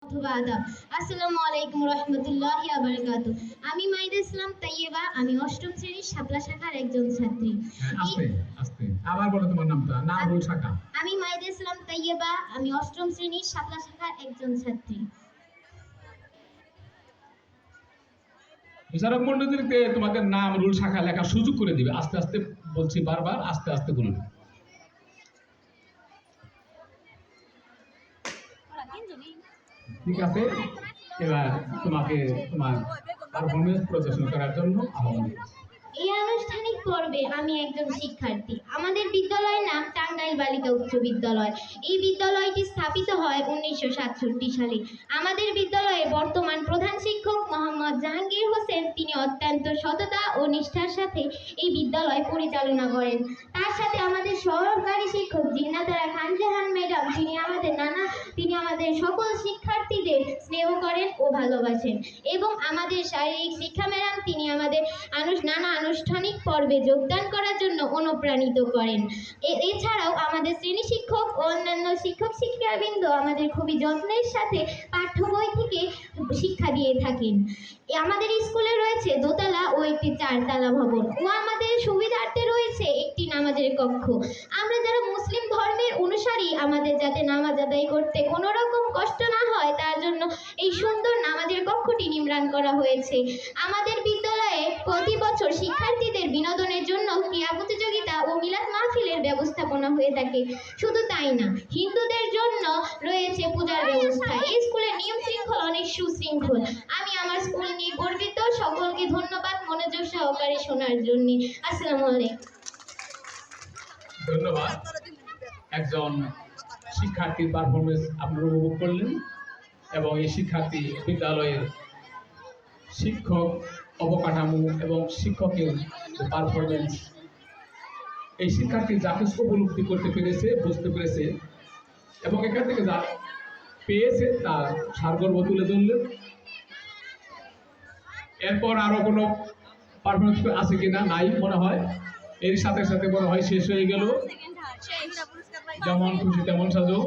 অথবা আদাব। আসসালামু আলাইকুম রহমতুল্লাহি ওয়া বারাকাতুহু। আমি মাইদা ইসলাম তাইয়েবা, আমি অষ্টম শ্রেণীর শাপলা শাখার একজন ছাত্রী। আস্তে আস্তে আবার বলো তোমার নামটা, নাম রুল শাখা। আমি মাইদা ইসলাম তাইয়েবা, আমি অষ্টম শ্রেণীর শাপলা শাখার একজন ছাত্রী। বিচারক মন্ডলীকে তোমাদের নাম রুল শাখা লেখার সুযোগ করে দিবে। আস্তে আস্তে বলছি, বারবার আস্তে আস্তে বলবে। ঠিক আছে, এবার তোমাকে তোমার পারফরমেন্স প্রদর্শন করার জন্য আহ্বান করছি। এই আনুষ্ঠানিক পর্বে আমি একজন শিক্ষার্থী। আমাদের বিদ্যালয়ের নাম টাঙ্গাইল বালিকা উচ্চ বিদ্যালয়। এই বিদ্যালয়টি স্থাপিত হয় 1967 সালে। আমাদের বিদ্যালয়ের বর্তমান প্রধান শিক্ষক মোহাম্মদ জাহাঙ্গীর হোসেন, তিনি অত্যন্ত সততা ও নিষ্ঠার সাথে এই বিদ্যালয় পরিচালনা করেন। তার সাথে আমাদের সহকারী শিক্ষক জিন্নাতারা খান জাহান ম্যাডাম, তিনি আমাদের সকল শিক্ষার্থীদের স্নেহ করেন ও ভালোবাসেন। এবং আমাদের শারীরিক শিক্ষা ম্যাডাম, তিনি আমাদের নানা আনুষ্ঠানিক পর্বে যোগদান করার জন্য অনুপ্রাণিত করেন। এছাড়াও আমাদের শ্রেণী শিক্ষক ও অন্যান্য শিক্ষক শিক্ষাবৃন্দ আমাদের খুবই যত্নের সাথে পাঠ্য বই থেকে শিক্ষা দিয়ে থাকেন। আমাদের স্কুলে রয়েছে দোতলা ও একটি 4 তলা ভবন, ও আমাদের সুবিধার্থে রয়েছে একটি নামাজের কক্ষ। আমরা যারা মুসলিম ধর্মের অনুসারী, আমাদের যাতে নামাজ আদায় করতে কোনো রকম কষ্ট না হয়, তার জন্য এই সুন্দর নামাজের কক্ষটি নির্মাণ করা হয়েছে। আমাদের বিদ্যালয়ে প্রতি বছর শিক্ষার্থীদের বিনোদনের জন্য ক্রীড়া প্রতিযোগিতা ও মিলাদ মাহফিলের ব্যবস্থাপনা হয়ে থাকে। শুধু তাই না, হিন্দুদের জন্য রয়েছে পূজার ব্যবস্থা। এই স্কুলের নিয়ম শৃঙ্খলা অনেক সুশৃঙ্খল। আমি আমার স্কুল নিয়ে গর্বিত। সকলকে ধন্যবাদ মনোযোগ সহকারে শোনার জন্য। আসসালামু আলাইকুম। ধন্যবাদ। একজন শিক্ষার্থীর পারফরমেন্স আপনারা উপভোগ করলেন, এবং এই শিক্ষার্থী বিদ্যালয়ের শিক্ষক, অবকাঠামো এবং শিক্ষকের পারফরমেন্স, এই শিক্ষার্থী যা কিছু উপলব্ধি করতে পেরেছে, বুঝতে পেরেছে এবং এখান থেকে যা পেয়েছে তার সারগর্ব তুলে ধরলেন। এরপর আরো কোনো পারফরমেন্স আছে কিনা? নাই মনে হয়। এর সাথে সাথে মনে হয় শেষ হয়ে গেল। যেমন খুশি তেমন সাজো।